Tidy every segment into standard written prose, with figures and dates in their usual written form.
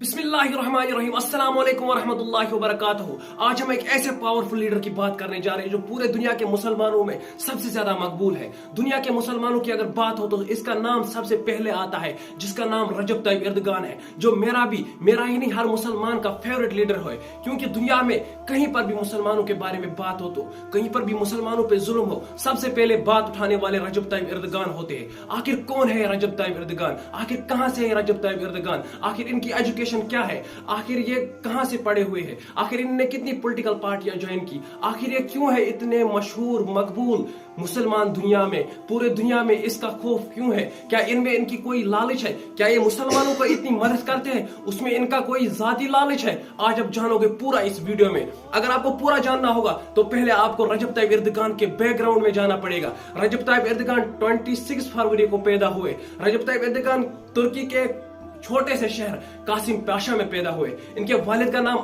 बिस्मिल्लाहिर्रहमानिर्रहीम अस्सलाम वालेकुम वरहमतुल्लाहि वबरकातुहू। आज हम एक ऐसे पावरफुल लीडर की बात करने जा रहे हैं जो पूरे दुनिया के मुसलमानों में सबसे ज्यादा मकबूल है। दुनिया के मुसलमानों की अगर बात हो तो इसका नाम सबसे पहले आता है, जिसका नाम रजब तायिब एर्दोगान है, जो मेरा ही नहीं हर मुसलमान का फेवरेट लीडर है। क्योंकि दुनिया में कहीं पर भी मुसलमानों के बारे में बात हो तो कहीं पर भी मुसलमानों पे जुल्म हो, सबसे पहले बात उठाने वाले रजब तायिब एर्दोगान होते हैं। आखिर कौन है रजब तायिब एर्दोगान? आखिर कहां से है रजब तायिब एर्दोगान? आखिर इनकी एजुकेशन क्या है? आखिर ये कहां से पढ़े हुए हैं? आखिर इनने कितनी पॉलिटिकल पार्टियां ज्वाइन की? आखिर ये क्यों है इतने मशहूर मकबूल मुसलमान दुनिया में? पूरे दुनिया में इसका खौफ क्यों है? क्या इनमें इनकी कोई लालच है? क्या ये मुसलमानों को इतनी मदद करते हैं? उसमें इनका कोई जाती लालच है? आज आप जानोगे पूरा इस वीडियो में। अगर आपको पूरा जानना होगा तो पहले आपको रजब तायिब एर्दोगान के बैकग्राउंड में जाना पड़ेगा। रजब तायिब एर्दोगान 26 फरवरी को पैदा हुए। रजब तायिब एर्दोगान तुर्की के छोटे से शहर कासिम पाशा में पैदा हुए। इनके वालिद का नाम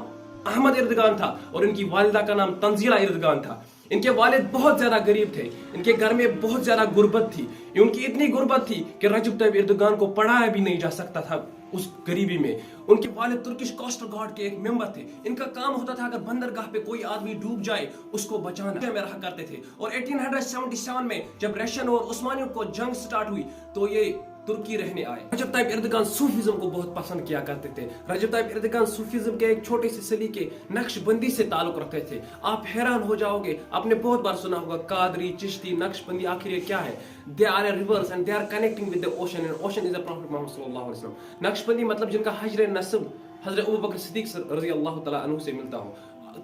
अहमद एर्दोगान था और इनकी वालिदा का नाम तंजीला एर्दोगान था। इनके वालिद बहुत ज्यादा गरीब थे। इनके घर में बहुत ज्यादा गुर्बत थी। उनकी इतनी गुर्बत थी कि रजब तायिब एर्दोगान को पढ़ाया भी नहीं जा सकता था उस गरीबी में। उनके वालिद तुर्किश कोस्टल गार्ड के एक मेंबर थे। इनका काम होता था अगर बंदरगाह पे कोई आदमी डूब जाए उसको बचाना में रहा करते थे। और 1877 में जब रशियन और उस्मानियों को जंग स्टार्ट हुई तो ये तुर्की रहने आए। रजब तायिब एर्दोगान सूफीज्म को बहुत पसंद किया करते थे। रजब तायिब एर्दोगान सूफीज्म के एक छोटे से सलीके नक्शबंदी से ताल्लुक रखते थे। आप हैरान हो जाओगे, आपने बहुत बार सुना होगा कादरी, चिश्ती, नक्शबंदी, आखिर ये क्या है? They are a rivers and they are connecting with the ocean and ocean is the prophet Muhammad सल्लल्लाहु अलैहि वसल्लम। नक्शबंदी मतलब जिनका हजर नस्ब हजरत अबू बकर सिद्दीक रज़ी अल्लाह तआला अन्हु से मिलता हो।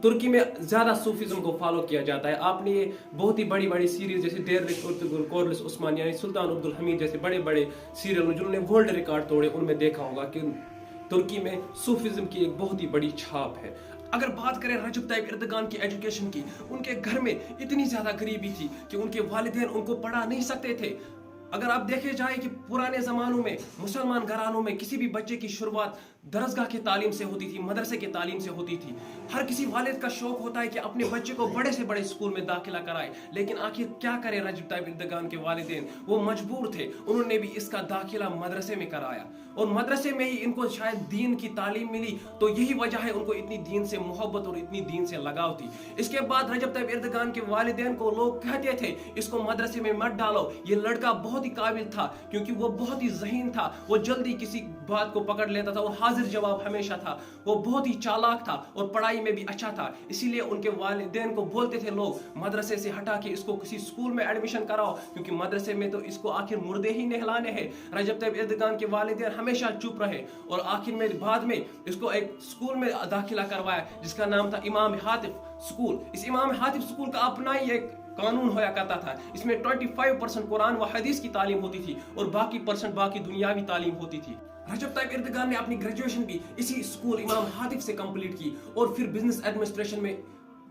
तुर्की में ज्यादा सूफीज्म को फॉलो किया जाता है। आपने ये बहुत ही बड़ी बड़ी सीरीज जैसे देर उस्मानिया, सुल्तान अब्दुल हमीद जैसे बड़े बड़े सीरियल जिन्होंने वर्ल्ड रिकॉर्ड तोड़े उनमें देखा होगा कि तुर्की में सूफीज्म की एक बहुत ही बड़ी छाप है। अगर बात करें रजब तायिब एर्दोगान की एजुकेशन की, उनके घर में इतनी ज्यादा गरीबी थी कि उनके वालिदैन उनको पढ़ा नहीं सकते थे। अगर आप देखे जाए कि पुराने जमानों में मुसलमान घरानों में किसी भी बच्चे की शुरुआत दरसगाह की तालीम से होती थी, मदरसे की तालीम से होती थी। हर किसी वालिद का शौक होता है कि अपने बच्चे को बड़े से बड़े स्कूल में दाखिला कराए, लेकिन आखिर क्या करे रजब तायिब एर्दोगान के वालिदैन? वो मजबूर थे। उन्होंने भी इसका दाखिला मदरसे में कराया और मदरसे में ही इनको शायद दीन की तालीम मिली। तो यही वजह है उनको इतनी दीन से मोहब्बत और इतनी दीन से लगाव थी। इसके बाद रजब तायिब एर्दोगान के वालिदैन को लोग कहते थे इसको मदरसे में मत डालो, ये लड़का बहुत ही काबिल था क्योंकि वो बहुत ही ज़हीन था, वो जल्दी किसी बात को पकड़ लेता था और हाजिर जवाब हमेशा था। वो बहुत ही चालाक था और पढ़ाई में भी अच्छा था। इसीलिए उनके वालिदैन को बोलते थे लोग मदरसे से हटा के इसको किसी स्कूल में एडमिशन कराओ, क्योंकि मदरसे में तो इसको आखिर मुर्दे ही नहलाने हैं। रजब तायिब एर्दोगान के वालिदैन हमेशा चुप रहे और आखिर में बाद में इसको एक स्कूल में दाखिला करवाया जिसका नाम था इमाम हातिफ स्कूल। इस इमाम हातिफ स्कूल का अपना ही एक कानून होया करता था। इसमें 25% कुरान व हदीस की तालीम होती थी और बाकी दुनियावी तालीम होती थी। रजब तायिब एर्दोगान ने अपनी ग्रेजुएशन भी इसी स्कूल इमाम हातिफ से कंप्लीट की और फिर बिजनेस एडमिनिस्ट्रेशन में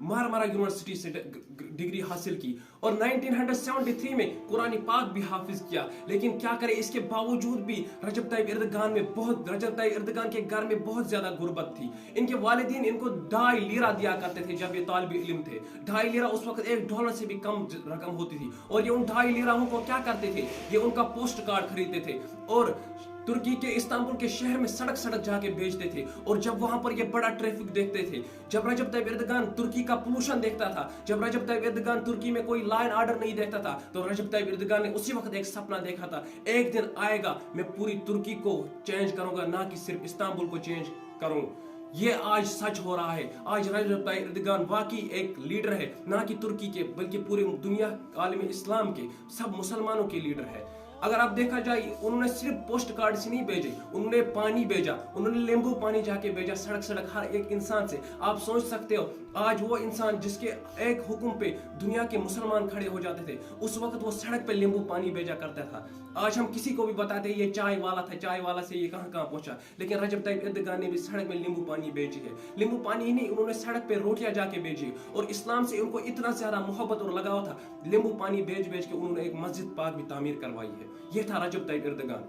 मारमारा यूनिवर्सिटी से डिग्री हासिल की और 1973 में कुरान पाक भी हाफिज किया। लेकिन क्या करे, इसके बावजूद भी रजब तायिब एर्दोगान के घर में बहुत ज्यादा गुर्बत थी। इनके वालिदीन इनको 2.5 लीरा दिया करते थे जब ये तालिब इल्म थे। 2.5 लीरा उस वक्त $1 से भी कम रकम होती थी और ये उन 2.5 लीराओं को क्या करते थे, ये उनका पोस्ट कार्ड खरीदते थे और तुर्की के इस्तांबुल के शहर में सड़क सड़क जाके बेचते थे। और जब वहां पर ये बड़ा ट्रैफिक देखते थे, जब रजब तायिब एर्दोगान तुर्की का पोल्यूशन देखता था, जब रजब तायिब एर्दोगान तुर्की में कोई लाइन ऑर्डर नहीं देखता था, तो रजब तायिब एर्दोगान ने उसी वक्त एक सपना देखा था, एक दिन आएगा मैं पूरी तुर्की को चेंज करूंगा, ना कि सिर्फ इस्तांबुल को चेंज करूं। ये आज सच हो रहा है। आज रजब तायिब एर्दोगान वाकई एक लीडर है, ना कि तुर्की के बल्कि पूरे दुनिया आलम इस्लाम के सब मुसलमानों के लीडर है। अगर आप देखा जाए, उन्होंने सिर्फ पोस्ट कार्ड से नहीं भेजे, उन्होंने पानी भेजा, उन्होंने नींबू पानी जाके भेजा सड़क सड़क हर एक इंसान से। आप सोच सकते हो आज वो इंसान जिसके एक हुक्म पे दुनिया के मुसलमान खड़े हो जाते थे, उस वक्त वो सड़क पे नींबू पानी भेजा करता था। आज हम किसी को भी बताते ये चाय वाला था, चाय वाला से ये कहां कहां पहुंचा, लेकिन रजब तायिब एर्दोगान ने भी सड़क में नींबू पानी भेजी है। नींबू पानी ही नहीं, उन्होंने सड़क पे रोटियां जाके भेजी और इस्लाम से उनको इतना ज्यादा मोहब्बत और लगाव था, नींबू पानी भेज भेज के उन्होंने एक मस्जिद पाक भी तामीर करवाई है। ये था रजब तायिब एर्दोगान।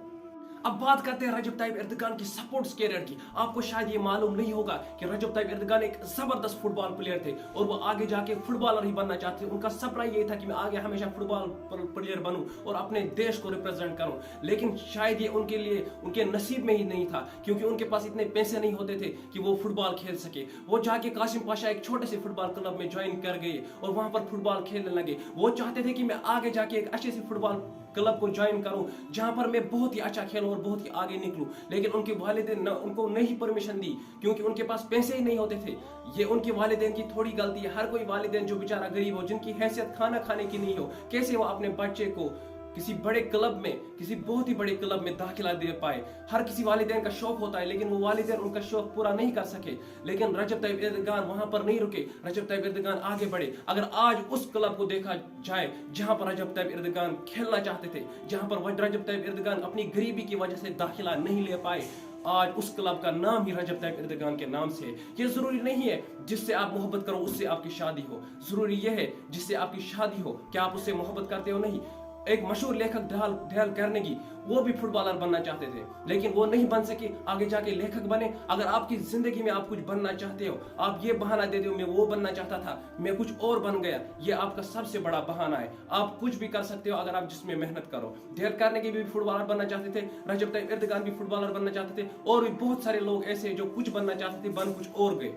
अब बात करते हैं रजब ताइप एर्दोगान की सपोर्ट्स कैरियर की। आपको शायद ये मालूम नहीं होगा कि रजब ताइप एर्दोगान एक जबरदस्त फुटबॉल प्लेयर थे और वो आगे जाके फुटबॉलर ही बनना चाहते थे। उनका सपना ये था कि मैं आगे हमेशा फुटबॉल प्लेयर बनूं और अपने देश को रिप्रेजेंट करूं, लेकिन शायद ये उनके लिए उनके नसीब में ही नहीं था, क्योंकि उनके पास इतने पैसे नहीं होते थे कि वो फुटबॉल खेल सके। वो जाके कासिम पाशा एक छोटे से फुटबॉल क्लब में ज्वाइन कर गए और वहां पर फुटबॉल खेलने लगे। वो चाहते थे कि मैं आगे जाके एक अच्छे से फुटबॉल क्लब को ज्वाइन करूं जहां पर मैं बहुत ही अच्छा खेलूं और बहुत ही आगे निकलूं, लेकिन उनके वालिदैन उनको नहीं परमिशन दी क्योंकि उनके पास पैसे ही नहीं होते थे। ये उनके वालिदैन की थोड़ी गलती है। हर कोई वालिदैन जो बेचारा गरीब हो, जिनकी हैसियत खाना खाने की नहीं हो, कैसे वो अपने बच्चे को किसी बड़े क्लब में, किसी बहुत ही बड़े क्लब में दाखिला दे पाए। हर किसी वालिदैन का शौक होता है, लेकिन वो वालिदैन उनका शौक पूरा नहीं कर सके। लेकिन रजब ताइप एर्दोगान वहां पर नहीं रुके, रजब ताइप एर्दोगान आगे बढ़े। अगर आज उस क्लब को देखा जाए जहां पर रजब ताइप एर्दोगान खेलना चाहते थे, जहां पर रजब ताइप एर्दोगान अपनी गरीबी की वजह से दाखिला नहीं ले पाए, आज उस क्लब का नाम ही रजब ताइप एर्दोगान के नाम से है। ये जरूरी नहीं है जिससे आप मोहब्बत करो उससे आपकी शादी हो, जरूरी यह है जिससे आपकी शादी हो क्या आप उससे मोहब्बत करते हो नहीं। एक मशहूर लेखक डेल कार्नेगी, वो भी फुटबॉलर बनना चाहते थे, लेकिन वो नहीं बन सके, आगे जाके लेखक बने। अगर आपकी जिंदगी में आप कुछ बनना चाहते हो, आप ये बहाना देते हो मैं वो बनना चाहता था, मैं कुछ और बन गया, ये आपका सबसे बड़ा बहाना है। आप कुछ भी कर सकते हो अगर आप जिसमें मेहनत करो। डेल कार्नेगी भी फुटबॉलर बनना चाहते थे, रजब ताइप एर्दोगान भी फुटबॉलर बनना चाहते थे, और भी बहुत सारे लोग ऐसे जो कुछ बनना चाहते थे, बन कुछ और गए।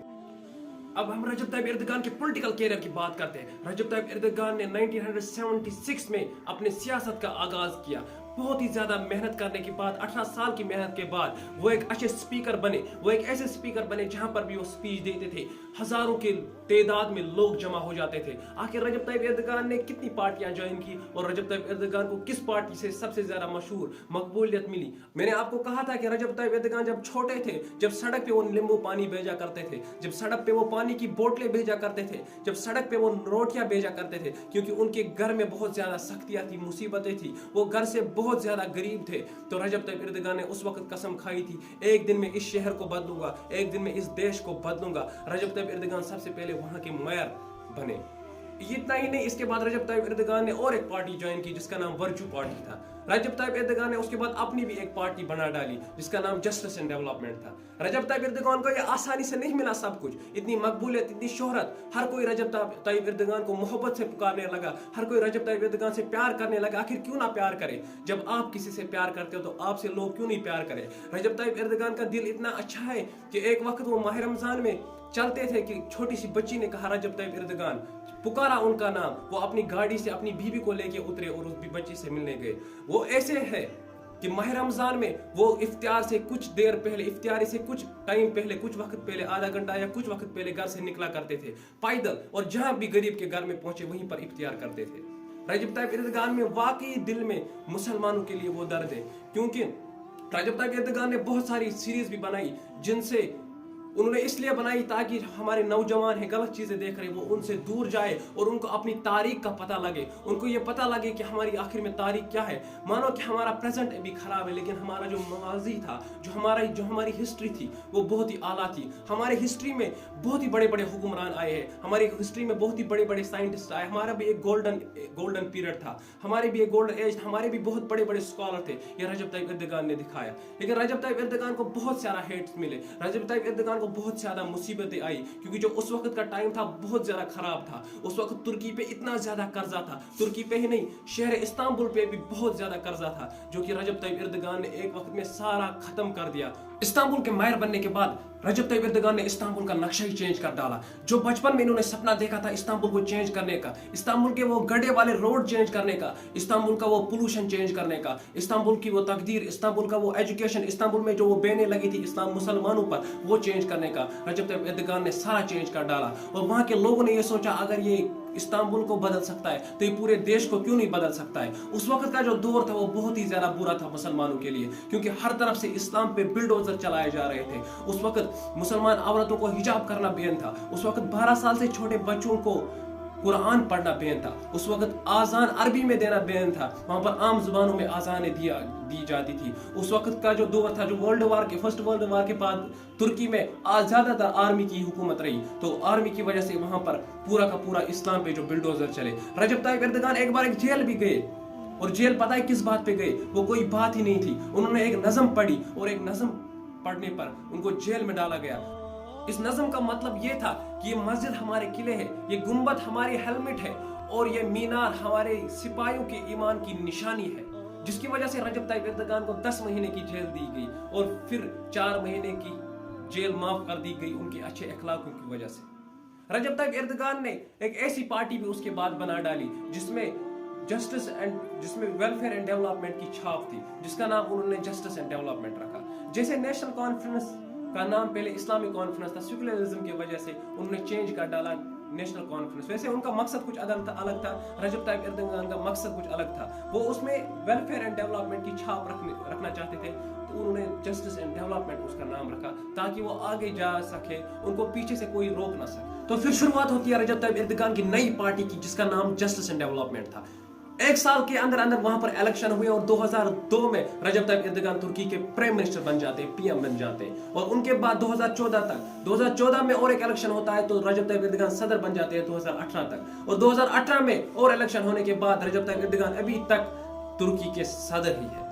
अब हम रजब ताइप एर्दोगान के पॉलिटिकल कैरियर की बात करते हैं। रजब ताइप एर्दोगान ने 1976 में अपने सियासत का आगाज किया। बहुत ही ज्यादा मेहनत करने के बाद, 18 साल की मेहनत के बाद वो एक अच्छे स्पीकर बने। वो एक ऐसे स्पीकर बने जहां पर भी वो स्पीच देते थे हजारों के तादाद में लोग जमा हो जाते थे। आखिर रजब ताइप एर्दोगान ने कितनी पार्टियां ज्वाइन की और रजब ताइप एर्दोगान को किस पार्टी से सबसे ज्यादा मशहूर मकबूलियत मिली। मैंने आपको कहा था कि रजब ताइप एर्दोगान जब छोटे थे, जब सड़क पे वो नींबू पानी भेजा करते थे, जब सड़क पे वो पानी की बोतलें भेजा करते थे, जब सड़क पे वो रोटियां भेजा करते थे, क्योंकि उनके घर में बहुत ज्यादा सख्तियां थी, मुसीबतें थी, वो घर से बहुत ज्यादा गरीब थे। तो रजब ताइप एर्दोगान ने उस वक्त कसम खाई थी, एक दिन में इस शहर को बदलूंगा, एक दिन में इस देश को बदलूंगा। रजब ताइप एर्दोगान सबसे पहले वहां के मेयर बने। इतना ही नहीं, इसके बाद रजब ताइप एर्दोगान ने और एक पार्टी ज्वाइन की जिसका नाम वर्चू पार्टी था। रजब ताइप एर्दोगान ने उसके बाद अपनी भी एक पार्टी बना डाली जिसका नाम जस्टिस एंड डेवलपमेंट था। रजब ताइप एर्दोगान को ये आसानी से नहीं मिला सब कुछ, इतनी मकबूलियत, इतनी शोहरत। हर कोई रजब ताइप एर्दोगान को मोहब्बत से पुकारने लगा, हर कोई रजब ताइप एर्दोगान से प्यार करने लगा। आखिर क्यों ना प्यार करे? जब आप किसी से प्यार करते हो तो आपसे लोग क्यों नहीं प्यार करें? रजब ताइप एर्दोगान का दिल इतना अच्छा है कि एक वक्त वो माह रमजान में चलते थे कि छोटी सी बच्ची ने कहा रजब ताइप एर्दोगान, पुकारा उनका नाम, वो अपनी गाड़ी से अपनी बीवी को लेके उतरे और उस बच्ची से मिलने गए। वो ऐसे है कि माह रमजान में वो इफ्तियार से कुछ देर पहले, इफ्तियारी से कुछ टाइम पहले, कुछ वक्त पहले, आधा घंटा या कुछ वक्त पहले घर से निकला करते थे पैदल, और जहां भी गरीब के घर में पहुंचे वहीं पर इफ्तियार करते थे। रजब ताइप एर्दोगान में वाकई दिल में मुसलमानों के लिए वो दर्द है, क्योंकि रजब ताइप एर्दोगान ने बहुत सारी सीरीज भी बनाई जिनसे उन्होंने इसलिए बनाई ताकि हमारे नौजवान है गलत चीजें देख रहे वो उनसे दूर जाए और उनको अपनी तारीख का पता लगे, उनको ये पता लगे कि हमारी आखिर में तारीख क्या है। मानो कि हमारा प्रेजेंट अभी खराब है, लेकिन हमारा जो माजी था, जो हमारी हिस्ट्री थी वो बहुत ही आला थी। हमारी हिस्ट्री में बहुत ही बड़े बड़े हुक्मरान आए हैं, हमारी हिस्ट्री में बहुत ही बड़े बड़े साइंटिस्ट आए, हमारा भी एक गोल्डन पीरियड था, हमारे भी एक गोल्डन एज, हमारे भी बहुत बड़े बड़े स्कॉलर थे। ये रजब ताइप एर्दोगान ने दिखाया। लेकिन रजब ताइप एर्दोगान को बहुत सारा हेट्स मिले, रजब ताइप एर्दोगान को बहुत ज्यादा मुसीबतें आई, क्योंकि जो उस वक्त का टाइम था बहुत ज्यादा खराब था। उस वक्त तुर्की पे इतना ज्यादा कर्जा था, तुर्की पे ही नहीं शहर इस्तांबुल पे भी बहुत ज्यादा कर्जा था, जो कि रजब ताइप एर्दोगान ने एक वक्त में सारा खत्म कर दिया। इस्तांबुल के मेयर बनने के बाद रजब ताइप एर्दोगान ने इस्तांबुल का नक्शा ही चेंज कर डाला। जो बचपन में इन्होंने सपना देखा था इस्तांबुल को चेंज करने का, इस्तांबुल के वो गड्ढे वाले रोड चेंज करने का, इस्तांबुल का वो पोल्यूशन चेंज करने का, इस्तांबुल की वो तकदीर, इस्तांबुल का वो एजुकेशन, इस्तांबुल में जो वो बैनें लगी थी इस्लाम मुसलमानों पर, वो चेंज करने का रजब ताइप एर्दोगान ने सारा चेंज कर डाला। और वहां के लोगों ने ये सोचा अगर ये इस्तांबुल को बदल सकता है तो ये पूरे देश को क्यों नहीं बदल सकता है। उस वक्त का जो दौर था वो बहुत ही ज्यादा बुरा था मुसलमानों के लिए, क्योंकि हर तरफ से इस्लाम पे बिल्डोजर चलाए जा रहे थे। उस वक्त मुसलमान औरतों को हिजाब करना बैन था, उस वक्त 12 साल से छोटे बच्चों को कुरान पढ़ना बैन था, उस वक्त आजान अरबी में देना बैन था, वहां पर आम जुबानों में आजानें दी जाती थी। उस वक्त का जो दौर था, जो फर्स्ट वर्ल्ड वार के बाद तुर्की में ज्यादातर आर्मी की हुकूमत रही, तो आर्मी की वजह से वहां पर पूरा का पूरा इस्लाम पे जो बिल्डोजर चले। रजब ताइप एर्दोगान एक बार एक जेल भी गए और जेल पता है किस बात पे गए? वो कोई बात ही नहीं थी, उन्होंने एक नज़म पढ़ी और एक नज़म पढ़ने पर उनको जेल में डाला गया। इस नज़म का मतलब ये था कि ये मस्जिद हमारे किले है, ये गुंबद हमारी हेलमेट है और ये मीनार हमारे सिपाहियों के ईमान की निशानी है, जिसकी वजह से रजब तायिब एर्दोगान को 10 महीने की जेल दी गई और फिर 4 महीने की जेल माफ कर दी गई उनके अच्छे अखलाकों की वजह से। रजब तायिब एर्दोगान ने एक ऐसी पार्टी भी उसके बाद बना डाली जिसमें वेलफेयर एंड डेवलपमेंट की छाप थी, जिसका नाम उन्होंने जस्टिस एंड डेवलपमेंट रखा। जैसे नेशनल कॉन्फ्रेंस का नाम पहले इस्लामिक कॉन्फ्रेंस था, सेक्युलरिज्म की वजह से उन्होंने चेंज कर डाला नेशनल कॉन्फ्रेंस। वैसे उनका मकसद कुछ अलग था, रजब तायिब एर्दोगान का मकसद कुछ अलग था। वो उसमें वेलफेयर एंड डेवलपमेंट की छाप रखना चाहते थे, तो उन्होंने जस्टिस एंड डेवलपमेंट उसका नाम रखा ताकि वो आगे जा सके, उनको पीछे से कोई रोक ना सके। तो फिर शुरुआत होती है रजब तायिब एर्दोगान की नई पार्टी की, जिसका नाम जस्टिस एंड डेवलपमेंट था। एक साल के अंदर अंदर वहां पर इलेक्शन हुए और 2002 में रजब तायिब एर्दोगान तुर्की के प्राइम मिनिस्टर बन जाते हैं, पीएम बन जाते हैं। और उनके बाद 2014 में और एक इलेक्शन होता है तो रजब तायिब एर्दोगान सदर बन जाते हैं 2018 तक। और 2018 में और इलेक्शन होने के बाद रजब तायिब एर्दोगान अभी तक तुर्की के सदर ही है।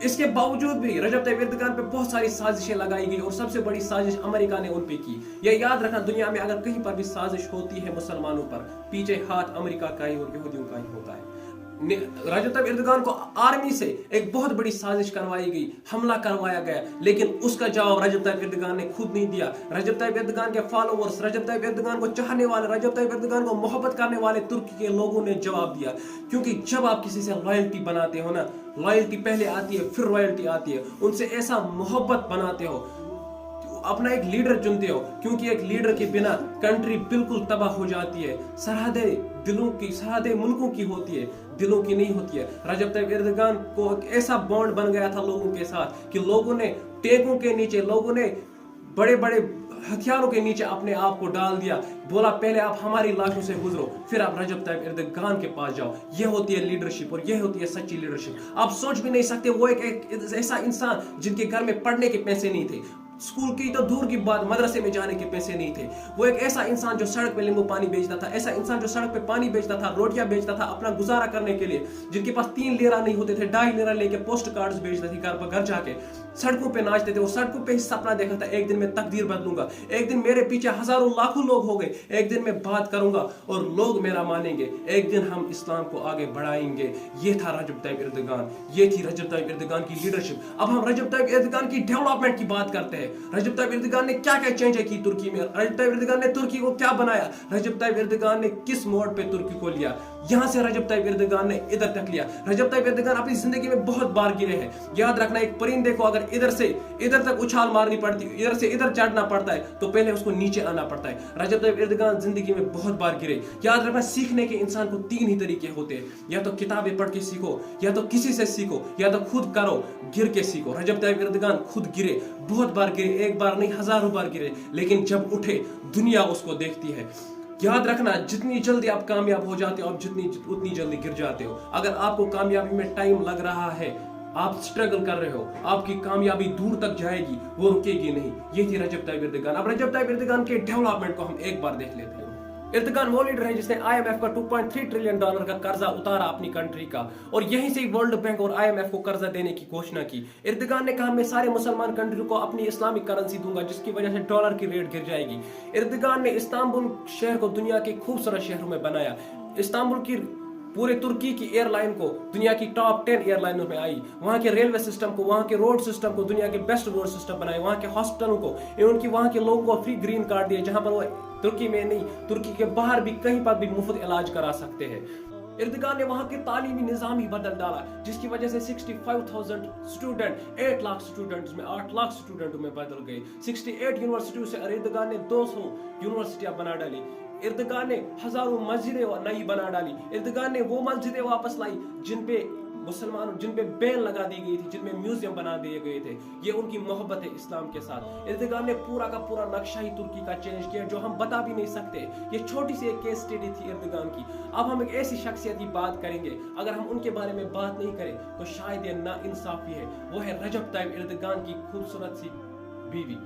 इसके बावजूद भी रजब तायिब एर्दोगान पे बहुत सारी साजिशें लगाई गई और सबसे बड़ी साजिश अमेरिका ने उन पे की। यह याद रखना, दुनिया में अगर कहीं पर भी साजिश होती है मुसलमानों पर, पीछे हाथ अमेरिका का ही और यहूदियों का ही होता है। रजब तायिब एर्दोगान को आर्मी से एक बहुत बड़ी साजिश करवाई गई, हमला करवाया गया, लेकिन उसका जवाब रजब तायिब एर्दोगान ने खुद नहीं दिया। रजब तायिब एर्दोगान के फॉलोअर्स, रजब तायिब एर्दोगान को चाहने वाले, रजब तायिब एर्दोगान को मोहब्बत करने वाले तुर्की के लोगों ने जवाब दिया। क्योंकि जब आप किसी से लॉयल्टी बनाते हो ना, लॉयल्टी पहले आती है फिर रॉयल्टी आती है, उनसे ऐसा मोहब्बत बनाते हो, अपना एक लीडर चुनते हो, क्योंकि एक लीडर के बिना कंट्री बिल्कुल तबाह हो जाती है। सरहदें मुल्कों की होती है, दिलों की नहीं होती है। रजब तायिब एर्दोगान को एक ऐसा बॉन्ड बन गया था लोगों के साथ कि लोगों ने टेकों के नीचे, लोगों ने बड़े बड़े हथियारों के नीचे अपने आप को डाल दिया, बोला पहले आप हमारी लाशों से गुजरो, फिर आप रजब तायिब एर्दोगान के पास जाओ। ये होती है लीडरशिप और ये होती है सच्ची लीडरशिप। आप सोच भी नहीं सकते, वो एक ऐसा इंसान जिनके घर में पढ़ने के पैसे नहीं थे, स्कूल की तो दूर की बात, मदरसे में जाने के पैसे नहीं थे। वो एक ऐसा इंसान जो सड़क पे नींबू पानी बेचता था, ऐसा इंसान जो सड़क पे पानी बेचता था, रोटियां बेचता था अपना गुजारा करने के लिए, जिनके पास 3 लेरा नहीं होते थे, 2.5 लेरा लेके पोस्ट कार्ड्स बेचते थे, घर पर घर जाके सड़कों पे नाचते थे। वो सड़कों पे ही सपना देखा था, एक दिन मैं तकदीर बदलूंगा, एक दिन मेरे पीछे हजारों लाखों लोग हो गए, एक दिन मैं बात करूंगा और लोग मेरा मानेंगे, एक दिन हम इस्लाम को आगे बढ़ाएंगे। ये था रजब तायिब एर्दोगान, ये थी रजब तायिब एर्दोगान की लीडरशिप। अब हम रजब तायिब एर्दोगान की डेवलपमेंट की बात करते हैं। रजब तायिब एर्दोगान ने क्या क्या चेंज की तुर्की में, रजब तायिब एर्दोगान ने तुर्की को क्या बनाया, रजब तायिब एर्दोगान ने किस मोड़ पे तुर्की को लिया, यहां से रजब तायिब एर्दोगान ने इधर तक लिया। रजब तायिब एर्दोगान अपनी जिंदगी में बहुत बार गिरे हैं। याद रखना, एक परिंदे को अगर इधर से इधर तक उछाल मारनी पड़ती, इधर से इधर चढ़ना पड़ता है, तो पहले उसको नीचे आना पड़ता है। रजब तायिब एर्दोगान जिंदगी में बहुत बार गिरे। याद रखना, सीखने के इंसान को 3 ही तरीके होते हैं, या तो किताबें पढ़ के सीखो, या तो किसी से सीखो, या तो खुद करो, गिर के सीखो। रजब तायिब एर्दोगान खुद गिरे, बहुत बार गिरे, एक बार नहीं हजारों बार गिरे, लेकिन जब उठे दुनिया उसको देखती है। याद रखना, जितनी जल्दी आप कामयाब हो जाते हो, आप उतनी जल्दी गिर जाते हो। अगर आपको कामयाबी में टाइम लग रहा है, आप स्ट्रगल कर रहे हो, आपकी कामयाबी दूर तक जाएगी, वो रुकेगी नहीं। ये थी रजब तायिब एर्दोगान। अब रजब तायिब एर्दोगान के डेवलपमेंट को हम एक बार देख लेते हैं। एर्दोगान वो लीडर है जिसने IMF का $2.3 ट्रिलियन का कर्जा उतारा अपनी कंट्री का, और यहीं से वर्ल्ड बैंक और IMF को कर्जा देने की घोषणा की। एर्दोगान ने कहा मैं सारे मुसलमान कंट्री को अपनी इस्लामिक करेंसी दूंगा, जिसकी वजह से डॉलर की रेट गिर जाएगी। एर्दोगान ने इस्तांबुल शहर को दुनिया के खूबसूरत शहरों में बनाया। इस्तांबुल की पूरे तुर्की की एयरलाइन को दुनिया की टॉप 10 एयरलाइनों में आई। वहां के रेलवे सिस्टम को, वहां के रोड सिस्टम को दुनिया के बेस्ट रोड सिस्टम बनाए। वहां के हॉस्पिटलों को, उनकी वहां के लोगों को फ्री ग्रीन कार्ड दिए, जहां पर वो तुर्की में नहीं, तुर्की के बाहर भी कहीं पर भी मुफ्त इलाज करा सकते हैं। एर्दोगान ने वहां के तालीमी निजाम ही बदल डाला, जिसकी वजह से 65,000 स्टूडेंट 8 लाख स्टूडेंट्स में 8 लाख स्टूडेंटों में बदल गए। 68 यूनिवर्सिटियों से एर्दोगान ने 200 यूनिवर्सिटियां बना डाली। एर्दोगान ने हजारों मस्जिदें नई बना डाली। एर्दोगान ने वो मस्जिदें वापस लाई जिन पे बैन लगा दी गई थी, जिनमें म्यूजियम बना दिए गए थे। ये उनकी मोहब्बत है इस्लाम के साथ। एर्दोगान ने पूरा का पूरा नक्शा ही तुर्की का चेंज किया, जो हम बता भी नहीं सकते। ये छोटी सी एक केस स्टडी थी एर्दोगान की। अब हम एक ऐसी शख्सियत की बात करेंगे, अगर हम उनके बारे में बात नहीं करें तो शायद ये नाइंसाफी है। वो है रजब तायिब एर्दोगान की खूबसूरत सी बीवी,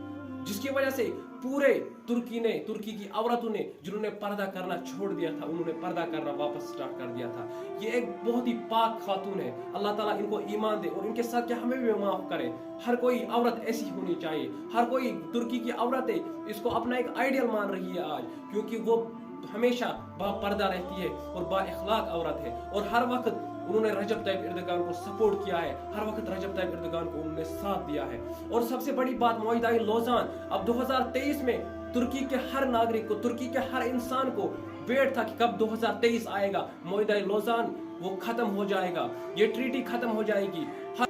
जिसकी वजह से पूरे तुर्की की औरतों ने जिन्होंने पर्दा करना छोड़ दिया था, उन्होंने पर्दा करना वापस स्टार्ट कर दिया था। ये एक बहुत ही पाक खातून है। अल्लाह ताला इनको ईमान दे और इनके साथ क्या हमें भी माफ करे। हर कोई औरत ऐसी होनी चाहिए। हर कोई तुर्की की औरतें इसको अपना एक आइडियल मान रही है आज, क्योंकि वो हमेशा बापर्दा रहती है और बाइखलाक औरत है। और हर वक्त उन्होंने रजब तायिप एर्दोगान को सपोर्ट किया है, हर वक्त रजब तायिप एर्दोगान को उन्होंने साथ दिया है। और सबसे बड़ी बात, मोइदा लोजान अब 2023 में तुर्की के हर नागरिक को, तुर्की के हर इंसान को वेट था कि कब 2023 आएगा, मोइदा लोजान वो खत्म हो जाएगा, ये ट्रीटी खत्म हो जाएगी।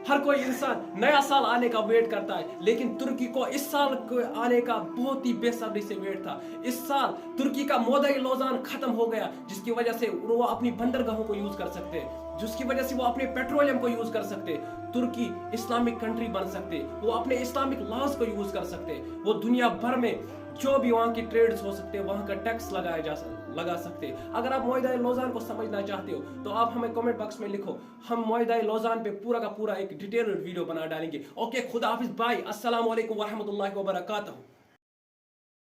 हर कोई इंसान नया साल आने का वेट करता है, लेकिन तुर्की को इस साल को आने का बहुत ही बेसब्री से वेट था। इस साल तुर्की का मोइदा लोजान खत्म हो गया, जिसकी वजह से वो अपनी बंदरगाहों को यूज कर सकते हैं, जिसकी वजह से वो अपने पेट्रोलियम को यूज कर सकते, तुर्की इस्लामिक कंट्री बन सकते, वो अपने इस्लामिक लॉज को यूज कर सकते, वो दुनिया भर में जो भी वहाँ की ट्रेड्स हो सकते हैं वहाँ का टैक्स लगा सकते। अगर आप मोइदा लोजान को समझना चाहते हो तो आप हमें कमेंट बॉक्स में लिखो, हम मोइदा लोजान पे पूरा का पूरा एक डिटेल्ड वीडियो बना डालेंगे। ओके, खुदा हाफिज, बाय, अस्सलाम वालेकुम व रहमतुल्लाहि व बरकातहू।